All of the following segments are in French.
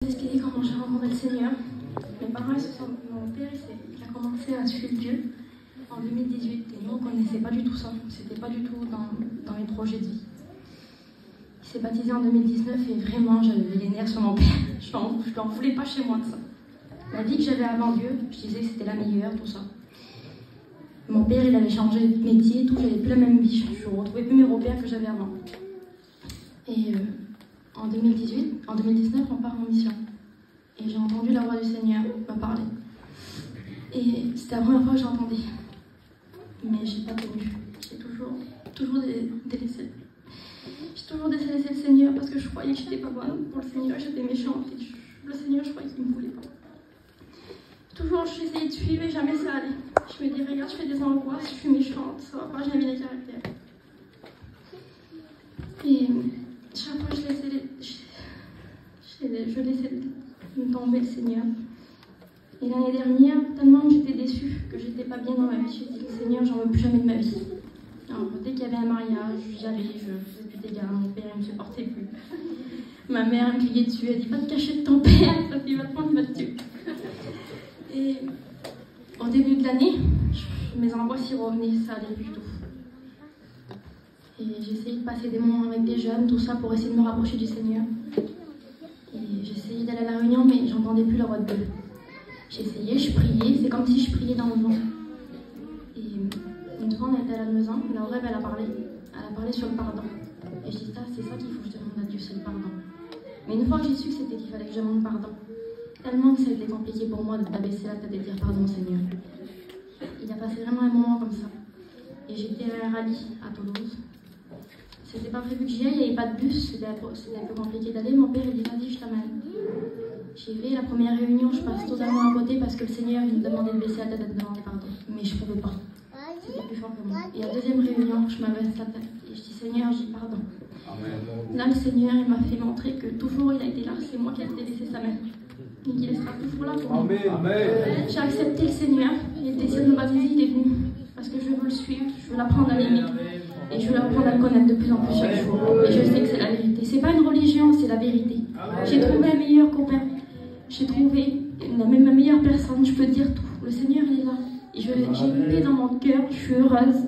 Je vais expliquer comment j'ai rencontré le Seigneur. Mon père il a commencé à suivre Dieu en 2018 et nous on ne connaissait pas du tout ça. C'était pas du tout dans mes projets de vie. Il s'est baptisé en 2019 et vraiment j'avais les nerfs sur mon père. Je n'en voulais pas chez moi de ça. La vie que j'avais avant Dieu, je disais que c'était la meilleure, tout ça. Mon père il avait changé de métier, tout, j'avais plus la même vie. Je ne retrouvais plus mes repères que j'avais avant. Et en 2019, on part en mission. Et j'ai entendu la voix du Seigneur me parler. Et c'était la première fois que j'entendais. Mais j'ai pas tenu. J'ai toujours délaissé. J'ai toujours délaissé le Seigneur parce que je croyais que j'étais pas bonne pour le Seigneur. J'étais méchante. Et le Seigneur, je croyais qu'il me voulait pas. Toujours, j'essayais de suivre et jamais ça allait. Je me dis, regarde, je fais des angoisses, je suis méchante, ça va pas, j'ai mis des caractères. Et chaque fois, je laissais me tomber le Seigneur. Et l'année dernière, tellement que j'étais déçue, que j'étais pas bien dans ma vie, j'ai dit, Seigneur, j'en veux plus jamais de ma vie. Alors, dès qu'il y avait un mariage, j'y allais, je faisais plus d'égards, mon père, il me supportait plus. Ma mère me criait dessus, elle dit, va te cacher de ton père, parce qu'il va te prendre, il va te tuer. Et au début de l'année, mes angoisses y revenaient, ça allait plus du tout. Et j'essayais de passer des moments avec des jeunes, tout ça pour essayer de me rapprocher du Seigneur. Et j'essayais d'aller à la réunion, mais j'entendais plus la voix de Dieu. J'essayais, je priais, c'est comme si je priais dans le vent. Et une fois, on était à la maison, la rêve, elle a parlé sur le pardon. Et je dis, c'est ça qu'il faut que je demande à Dieu, c'est le pardon. Mais une fois que j'ai su que c'était qu'il fallait que je demande pardon, tellement que ça a été compliqué pour moi d'abaisser la tête et de dire pardon Seigneur. Il a passé vraiment un moment comme ça. Et j'étais à un rallye à Toulouse. C'était pas prévu que j'y aille, il n'y avait pas de bus, c'était un peu compliqué d'aller. Mon père il dit vas-y, je t'amène. J'y vais, la première réunion, je passe totalement à côté parce que le Seigneur il me demandait de baisser la tête et de demander pardon. Mais je ne pouvais pas. C'était plus fort que moi. Et à la deuxième réunion, je m'abaisse la tête et je dis Seigneur, je dis pardon. Là, le Seigneur il m'a fait montrer que toujours il a été là, c'est moi qui ai délaissé sa main. Et qu'il sera toujours là pour moi. J'ai accepté le Seigneur et le désir de me baptiser, il est venu. Parce que je veux le suivre, je veux l'apprendre à l'aimer. Et je veux apprendre à le connaître de plus en plus chaque jour. Et je sais que c'est la vérité. C'est pas une religion, c'est la vérité. J'ai trouvé un meilleur copain. J'ai trouvé ma meilleure personne. Je peux dire tout. Le Seigneur, il est là. Et j'ai une paix dans mon cœur. Je suis heureuse.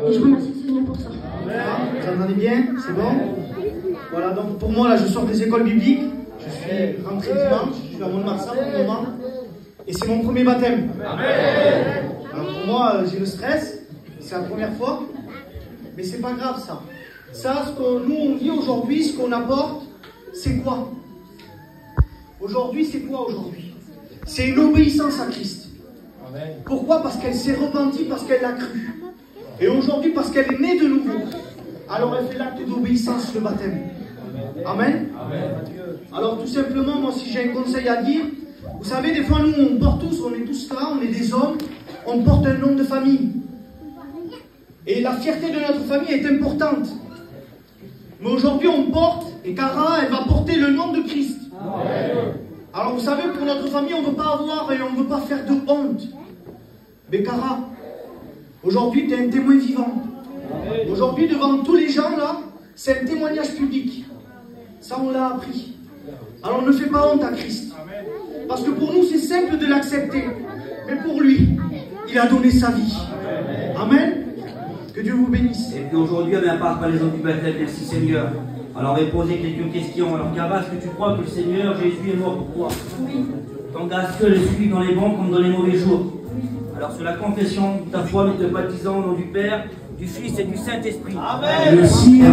Et je remercie le Seigneur pour ça. Vous entendez bien? C'est bon? Voilà, donc pour moi, là, je sors des écoles bibliques. Je suis rentré dimanche. Je suis à Mont-de-Marsan pour le moment. Et c'est mon premier baptême. Alors pour moi, j'ai le stress. C'est la première fois. Mais c'est pas grave ça. Ça, ce que nous on vit aujourd'hui, ce qu'on apporte, c'est quoi? Aujourd'hui, c'est quoi aujourd'hui? C'est une obéissance à Christ. Amen. Pourquoi? Parce qu'elle s'est repentie, parce qu'elle l'a cru. Et aujourd'hui, parce qu'elle est née de nouveau. Alors elle fait l'acte d'obéissance, le baptême. Amen. Amen. Alors tout simplement, moi si j'ai un conseil à dire, vous savez, des fois nous on porte tous, on est tous là, on est des hommes, on porte un nom de famille. Et la fierté de notre famille est importante. Mais aujourd'hui, on porte, et Cara, elle va porter le nom de Christ. Amen. Alors vous savez, pour notre famille, on ne veut pas avoir et on ne veut pas faire de honte. Mais Cara, aujourd'hui, tu es un témoin vivant. Aujourd'hui, devant tous les gens, là, c'est un témoignage public. Ça, on l'a appris. Alors ne fais pas honte à Christ. Parce que pour nous, c'est simple de l'accepter. Mais pour lui, il a donné sa vie. Amen. Que Dieu vous bénisse. Et puis aujourd'hui, on a part par les hommes du baptême. Merci Seigneur. Alors, on va poser quelques questions. Alors, Cara, est-ce que tu crois que le Seigneur Jésus est mort pour toi? Oui. T'engages que le suivre dans les bons comme dans les mauvais jours. Alors, sur la confession de ta foi, nous te baptisons au nom du Père, du Fils et du Saint-Esprit. Amen. Le ciel